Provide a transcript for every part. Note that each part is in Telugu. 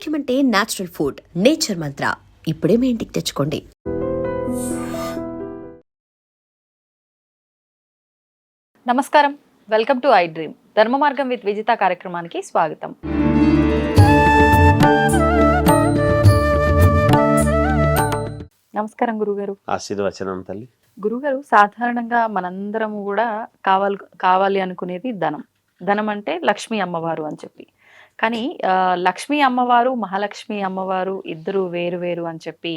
ముఖ్యమంటే న్యాచురల్ ఫుడ్ నేచర్ మంత్ర ఇప్పుడే మీ ఇంటికి తెచ్చుకోండి. నమస్కారం, వెల్కమ్ టు ఐ డ్రీమ్ ధర్మ మార్గం విత్ విజిత కార్యక్రమానికి స్వాగతం. నమస్కారం గురుగారు. ఆశీర్వచనం తల్లి. గురుగారు, సాధారణంగా మనందరము కూడా కావాలి అనుకునేది ధనం. ధనం అంటే లక్ష్మీ అమ్మవారు అని చెప్పి. కానీ లక్ష్మీ అమ్మవారు, మహాలక్ష్మి అమ్మవారు ఇద్దరు వేరు వేరు అని చెప్పి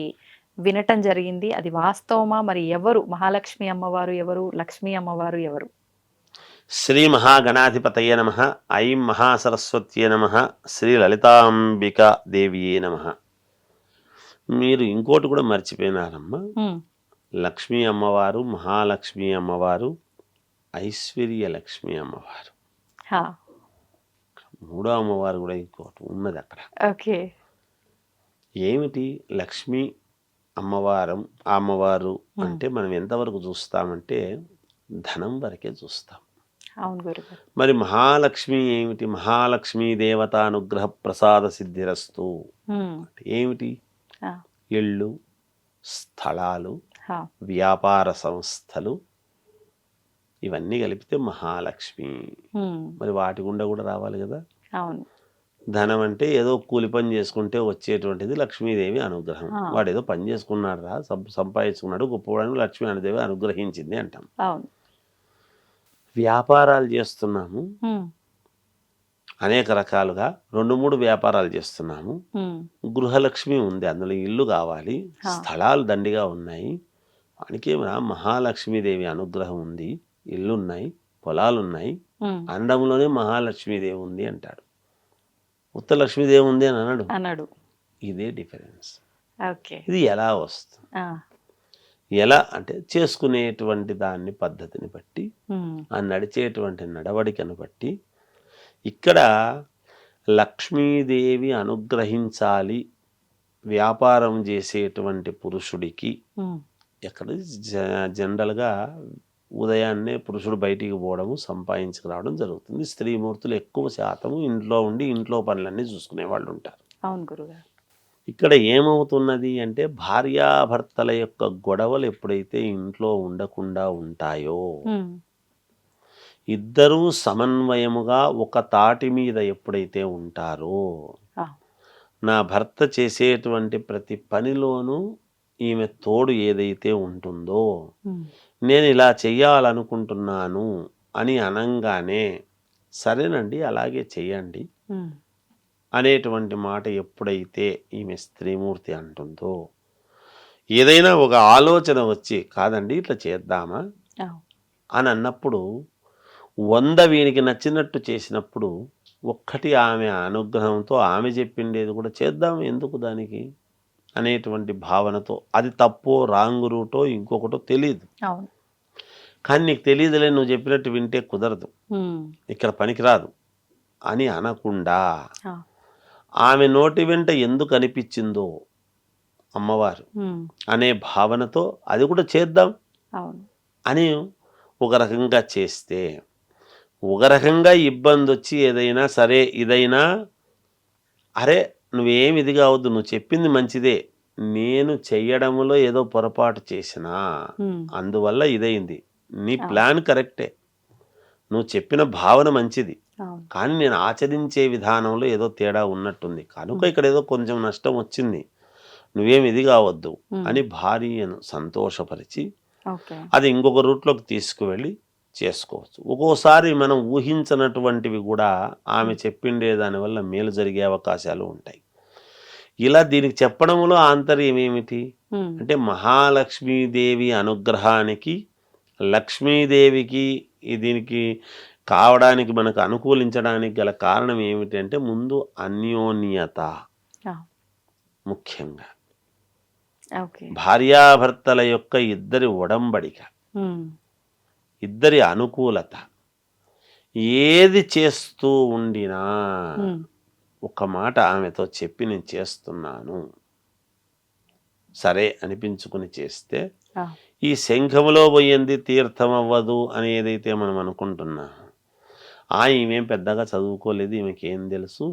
వినటం జరిగింది. అది వాస్తవమా? మరి ఎవరు మహాలక్ష్మి అమ్మవారు, ఎవరు లక్ష్మీ అమ్మవారు, ఎవరు? శ్రీ మహాగణాధిపతయ నమ. ఐం మహాసరస్వత్యే నమ. శ్రీ లలితాంబికా దేవియే నమ. మీరు ఇంకోటి కూడా మర్చిపోయినారమ్మా. లక్ష్మీ అమ్మవారు, మహాలక్ష్మి అమ్మవారు, ఐశ్వర్య లక్ష్మి అమ్మవారు, మూడో అమ్మవారు కూడా ఇంకోటి ఉన్నది అక్కడ. ఓకే, ఏమిటి? లక్ష్మీ అమ్మవారు అంటే మనం ఎంతవరకు చూస్తామంటే ధనం వరకే చూస్తాం. అవును గురుగారు. మరి మహాలక్ష్మి ఏమిటి? మహాలక్ష్మీ దేవతానుగ్రహ ప్రసాద సిద్ధిరస్తు. ఏమిటి? ఇళ్ళు, స్థలాలు, వ్యాపార సంస్థలు, ఇవన్నీ కలిపితే మహాలక్ష్మి. మరి వాటి గుండా కూడా రావాలి కదా. అవును. ధనం అంటే ఏదో కూలి పని చేసుకుంటే వచ్చేటువంటిది లక్ష్మీదేవి అనుగ్రహం. వాడు ఏదో పని చేసుకున్నాడు రా, సంపాదించుకున్నాడు, గొప్పవాడిని లక్ష్మీ దేవి అనుగ్రహించింది అంటాం. అవును. వ్యాపారాలు చేస్తున్నాము అనేక రకాలుగా, 2-3 వ్యాపారాలు చేస్తున్నాము. గృహలక్ష్మి ఉంది, అందులో ఇల్లు కావాలి, స్థలాలు దండిగా ఉన్నాయి, వానికేమైనా మహాలక్ష్మీదేవి అనుగ్రహం ఉంది, ఇల్లున్నాయి, పొలాలున్నాయి, అండంలోనే మహాలక్ష్మీదేవి ఉంది అంటాడు. ఉత్త లక్ష్మీదేవి ఉంది అని అన్నాడు. ఇదే డిఫరెన్స్. ఇది ఎలా వస్తుంది? ఎలా అంటే చేసుకునేటువంటి దాన్ని పద్ధతిని బట్టి, ఆ నడిచేటువంటి నడవడికను బట్టి, ఇక్కడ లక్ష్మీదేవి అనుగ్రహించాలి వ్యాపారం చేసేటువంటి పురుషుడికి. ఎక్కడ జనరల్గా ఉదయాన్నే పురుషుడు బయటికి పోవడము, సంపాదించుకురావడం జరుగుతుంది. స్త్రీమూర్తులు ఎక్కువ శాతము ఇంట్లో ఉండి ఇంట్లో పనులన్నీ చూసుకునే వాళ్ళు ఉంటారు. అవును గురుగారు. ఇక్కడ ఏమవుతున్నది అంటే భార్యాభర్తల యొక్క గొడవలు ఎప్పుడైతే ఇంట్లో ఉండకుండా ఉంటాయో, ఇద్దరూ సమన్వయముగా ఒక తాటి మీద ఎప్పుడైతే ఉంటారో, నా భర్త చేసేటువంటి ప్రతి పనిలోనూ ఈమె తోడు ఏదైతే ఉంటుందో, నేను ఇలా చెయ్యాలనుకుంటున్నాను అని అనంగానే సరేనండి అలాగే చెయ్యండి అనేటువంటి మాట ఎప్పుడైతే ఈమె స్త్రీమూర్తి అంటుందో, ఏదైనా ఒక ఆలోచన వచ్చి కాదండి ఇట్లా చేద్దామా అని అన్నప్పుడు, 100 వీనికి నచ్చినట్టు చేసినప్పుడు, ఒక్కటి ఆమె అనుగ్రహంతో ఆమె చెప్పిండేది కూడా చేద్దాం ఎందుకు దానికి అనేటువంటి భావనతో, అది తప్పో రాంగ్ రూటో ఇంకొకటో తెలియదు. కానీ నీకు తెలియదులే, నువ్వు చెప్పినట్టు వింటే కుదరదు, ఇక్కడ పనికిరాదు అని అనకుండా, ఆమె నోటి వెంట ఎందుకు అనిపించిందో అమ్మవారు అనే భావనతో అది కూడా చేద్దాం అని ఒక రకంగా చేస్తే, ఒక రకంగా ఇబ్బంది వచ్చి ఏదైనా సరే ఇదైనా అరే నువ్వేమి ఇది కావద్దు, నువ్వు చెప్పింది మంచిదే, నేను చెయ్యడంలో ఏదో పొరపాటు చేసినా అందువల్ల ఇదైంది, నీ ప్లాన్ కరెక్టే, నువ్వు చెప్పిన భావన మంచిది, కానీ నేను ఆచరించే విధానంలో ఏదో తేడా ఉన్నట్టుంది కనుక ఇక్కడ ఏదో కొంచెం నష్టం వచ్చింది, నువ్వేమి ఇది కావద్దు అని భార్యను సంతోషపరిచి అది ఇంకొక రూట్లోకి తీసుకువెళ్ళి చేసుకోవచ్చు. ఒక్కోసారి మనం ఊహించినటువంటివి కూడా ఆమె చెప్పిండే దానివల్ల మేలు జరిగే అవకాశాలు ఉంటాయి. ఇలా దీనికి చెప్పడంలో ఆంతర్యం ఏమిటి అంటే, మహాలక్ష్మీదేవి అనుగ్రహానికి, లక్ష్మీదేవికి దీనికి కావడానికి, మనకు అనుకూలించడానికి గల కారణం ఏమిటి అంటే, ముందు అన్యోన్యత ముఖ్యంగా, భార్యాభర్తల యొక్క ఇద్దరి ఒడంబడిక, ఇద్దరి అనుకూలత. ఏది చేస్తూ ఉండినా ఒక మాట ఆమెతో చెప్పి నేను చేస్తున్నాను సరే అనిపించుకుని చేస్తే, ఈ శంఖములో పోయింది తీర్థం అవ్వదు అని ఏదైతే మనం అనుకుంటున్నాము, ఈమెం పెద్దగా చదువుకోలేదు, ఈమెకేం తెలుసు,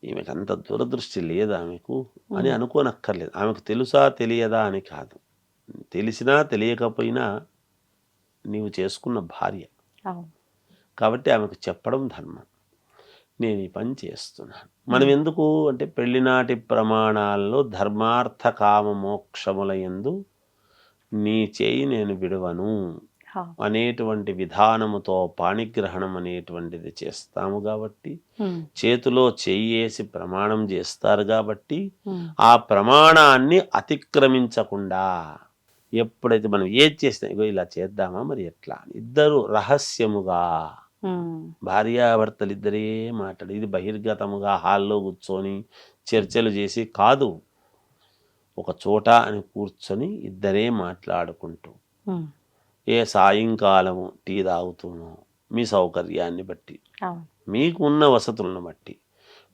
ఈమెకు అంత దూరదృష్టి లేదా ఆమెకు అని అనుకోనక్కర్లేదు. ఆమెకు తెలుసా తెలియదా అని కాదు, తెలిసినా తెలియకపోయినా నీవు చేసుకున్న భార్య అవును. కాబట్టి ఆమెకు చెప్పడం ధర్మం. నేను ఈ పని చేస్తున్నాను. మనం ఎందుకు అంటే పెళ్లినాటి ప్రమాణాల్లో ధర్మార్థ కామ మోక్షముల యందు నీ చేయి నేను విడువను హా. అనేటువంటి విధానముతో పాణిగ్రహణం అనేటువంటిది చేస్తాము కాబట్టి, ఉమ్, చేతిలో చెయ్యి వేసి ప్రమాణం చేస్తారు కాబట్టి, ఉమ్, ఆ ప్రమాణాన్ని అతిక్రమించకుండా ఎప్పుడైతే మనం ఏది చేసినా ఇగో ఇలా చేద్దామా మరి ఎట్లా అని ఇద్దరు రహస్యముగా ఉమ్, భార్యాభర్తలు ఇద్దరే మాట్లాడు. ఇది బహిర్గతముగా హాల్లో కూర్చొని చర్చలు చేసి కాదు, ఒక చోట అని కూర్చొని ఇద్దరే మాట్లాడుకుంటూ ఉమ్, ఏ సాయంకాలము టీ తాగుతూనో మీ సౌకర్యాన్ని బట్టి అవును. మీకు ఉన్న వసతులను బట్టి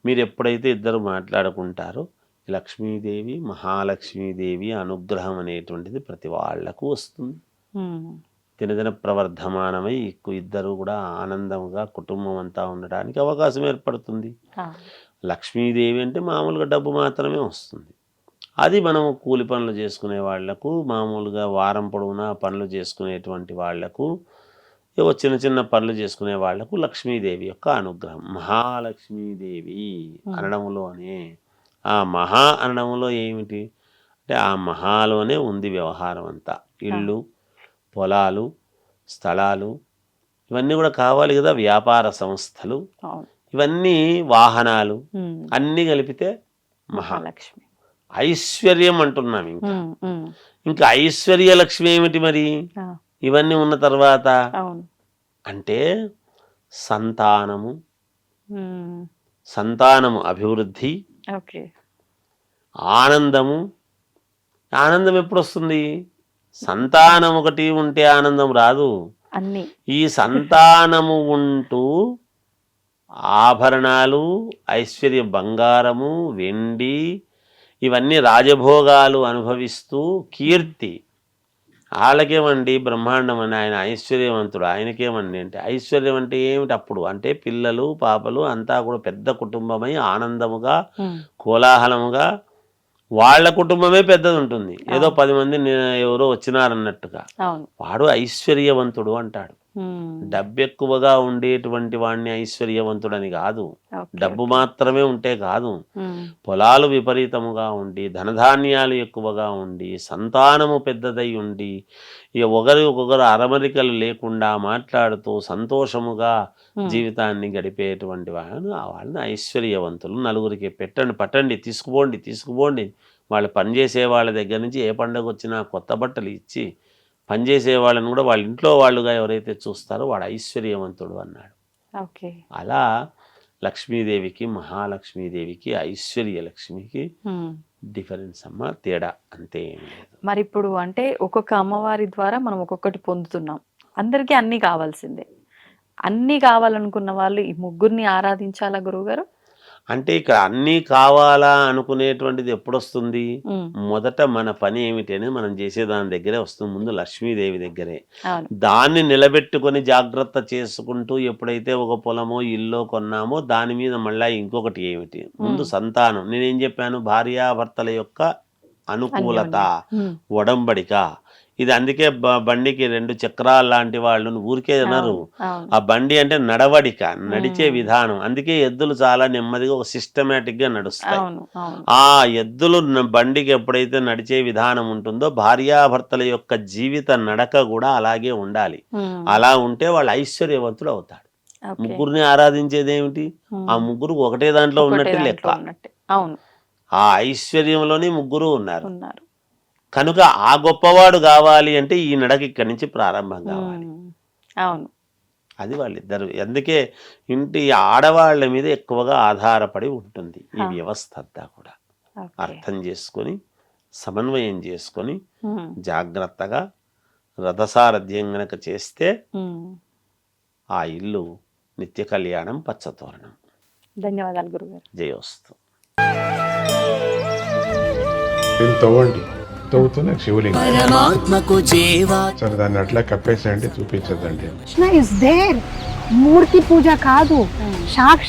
మీరు ఎప్పుడైతే ఇద్దరు మాట్లాడుకుంటారో లక్ష్మీదేవి మహాలక్ష్మీదేవి అనుగ్రహం అనేటువంటిది ప్రతి వాళ్లకు వస్తుంది. ఉమ్, దినదిన ప్రవర్ధమానమై ఇద్దరు కూడా ఆనందంగా కుటుంబం అంతా ఉండడానికి అవకాశం ఏర్పడుతుంది. హా. లక్ష్మీదేవి అంటే మామూలుగా డబ్బు మాత్రమే వస్తుంది. అది మనం కూలి పనులు చేసుకునే వాళ్లకు, మామూలుగా వారం పొడవునా పనులు చేసుకునేటువంటి వాళ్లకు, ఏవో చిన్న చిన్న పనులు చేసుకునే వాళ్లకు లక్ష్మీదేవి యొక్క అనుగ్రహం. మహాలక్ష్మీదేవి అనడంలోనే ఆ మహా అనడంలో ఏమిటి అంటే ఆ మహాలోనే ఉంది వ్యవహారం అంతా. ఇళ్ళు, పొలాలు, స్థలాలు ఇవన్నీ కూడా కావాలి కదా, వ్యాపార సంస్థలు, అవును. ఇవన్నీ వాహనాలు ఉమ్, అన్నీ కలిపితే మహా మహాలక్ష్మి. ఐశ్వర్యం అంటున్నాం. ఇంకా ఉమ్, ఉమ్, ఇంకా ఐశ్వర్య లక్ష్మి ఏమిటి మరి? ఆ, ఇవన్నీ ఉన్న తర్వాత అవును. అంటే సంతానము, ఉమ్, సంతానము అభివృద్ధి, ఓకే. ఆనందము. ఆనందం ఎప్పుడు వస్తుంది? సంతానం ఒకటి ఉంటే ఆనందం రాదు. అన్ని. ఈ సంతానము ఉంటూ ఆభరణాలు, ఐశ్వర్య, బంగారము, వెండి, ఇవన్నీ రాజభోగాలు అనుభవిస్తూ కీర్తి. వాళ్ళకేమండి బ్రహ్మాండం అని, ఆయన ఐశ్వర్యవంతుడు, ఆయనకేమండి అంటే ఐశ్వర్యం అంటే ఏమిటి అప్పుడు అంటే పిల్లలు పాపలు అంతా కూడా పెద్ద కుటుంబమై ఆనందముగా ఉమ్, కోలాహలముగా వాళ్ళ కుటుంబమే పెద్దది ఉంటుంది. ఏదో 10 మంది ఎవరో వచ్చినారన్నట్టుగా. అవును. వాడు ఐశ్వర్యవంతుడు అంటాడు. ఉమ్, డబ్బు ఎక్కువగా ఉండేటువంటి వాడిని ఐశ్వర్యవంతుడని కాదు, ఓకే, డబ్బు ఓకే. మాత్రమే ఉంటే కాదు, ఉమ్, పొలాలు విపరీతముగా ఉండి, ధనధాన్యాలు ఎక్కువగా ఉండి, సంతానము పెద్దదై ఉండి, ఇక ఒకరు అరమరికలు లేకుండా మాట్లాడుతూ సంతోషముగా జీవితాన్ని గడిపేటువంటి వాళ్ళని ఐశ్వర్యవంతులు. నలుగురికి పట్టండి, తీసుకుపోండి. వాళ్ళు పనిచేసే వాళ్ళ దగ్గర నుంచి ఏ పండుగ వచ్చినా కొత్త బట్టలు ఇచ్చి పనిచేసే వాళ్ళని కూడా వాళ్ళ ఇంట్లో వాళ్ళుగా ఎవరైతే చూస్తారో వాడు ఐశ్వర్యవంతుడు అన్నాడు. ఓకే. అలా లక్ష్మీదేవికి, మహాలక్ష్మీదేవికి, ఐశ్వర్య లక్ష్మికి ఉమ్. డిఫరెన్స్ అమ్మ, తేడా అంతే ఏం లేదు. మరి ఇప్పుడు అంటే ఒక్కొక్క అమ్మవారి ద్వారా మనం ఒక్కొక్కటి పొందుతున్నాం. అందరికీ అన్నీ కావాల్సిందే. అన్నీ కావాలనుకున్న వాళ్ళు ఈ ముగ్గురిని ఆరాధించాలా గురువుగారు? అంటే ఇక్కడ అన్నీ కావాలా అనుకునేటువంటిది ఎప్పుడొస్తుంది? ఉమ్, మొదట మన పని ఏమిటి అనేది మనం చేసే దాని దగ్గరే వస్తుంది. ముందు లక్ష్మీదేవి దగ్గరే. అవును. దాన్ని నిలబెట్టుకొని జాగ్రత్త చేసుకుంటూ ఎప్పుడైతే ఒక పొలమో ఇల్లో కొన్నామో దాని మీద మళ్ళీ ఇంకొకటి ఏమిటి? ముందు సంతానం. నేనేం చెప్పాను? భార్యాభర్తల యొక్క అనుకూలత, ఉమ్, ఒడంబడిక. ఇది అందుకే బండికి 2 చక్రాలు లాంటి వాళ్ళు ఊరికే అన్నారు. అవును. ఆ బండి అంటే నడవడిక, నడిచే విధానం. అందుకే ఎద్దులు చాలా నెమ్మదిగా ఒక సిస్టమేటిక్గా నడుస్తాయి. అవును. అవును. ఆ ఎద్దులు బండికి ఎప్పుడైతే నడిచే విధానం ఉంటుందో భార్యాభర్తల యొక్క జీవిత నడక కూడా అలాగే ఉండాలి. ఉమ్, అలా ఉంటే వాళ్ళు ఐశ్వర్యవంతుడు అవుతాడు. ఓకే. ముగ్గురిని ఆరాధించేది ఏమిటి? ఆ ముగ్గురు ఒకటే దాంట్లో ఒకటే ఉన్నట్టు దాంట్లో లెక్క. ఉన్నట్టే. అవును. ఆ ఐశ్వర్యంలోని ముగ్గురు ఉన్నారు. ఉన్నారు. కనుక ఆ గొప్పవాడు కావాలి అంటే ఈ నడక ఇక్కడి నుంచి ప్రారంభం కావాలి. ఉమ్, అవును. అది వాళ్ళిద్దరు. అందుకే ఇంటి ఆడవాళ్ళ మీద ఎక్కువగా ఆధారపడి ఉంటుంది ఈ వ్యవస్థ అంతా కూడా. ఓకే. అర్థం చేసుకొని సమన్వయం చేసుకొని ఉమ్, జాగ్రత్తగా రథసారథ్యం గనక చేస్తే ఉమ్. ఆ ఇల్లు నిత్య కళ్యాణం, పచ్చతోరణం. ధన్యవాదాలు గురుగారు. జయోస్తు. దీన్ని తవ్వండి, తవ్వుతూనే శివలింగం. సరే దాన్ని అట్లా కప్పేసేయండి, చూపించదండి. Krishna is there. మూర్తి పూజ కాదు, సాక్షి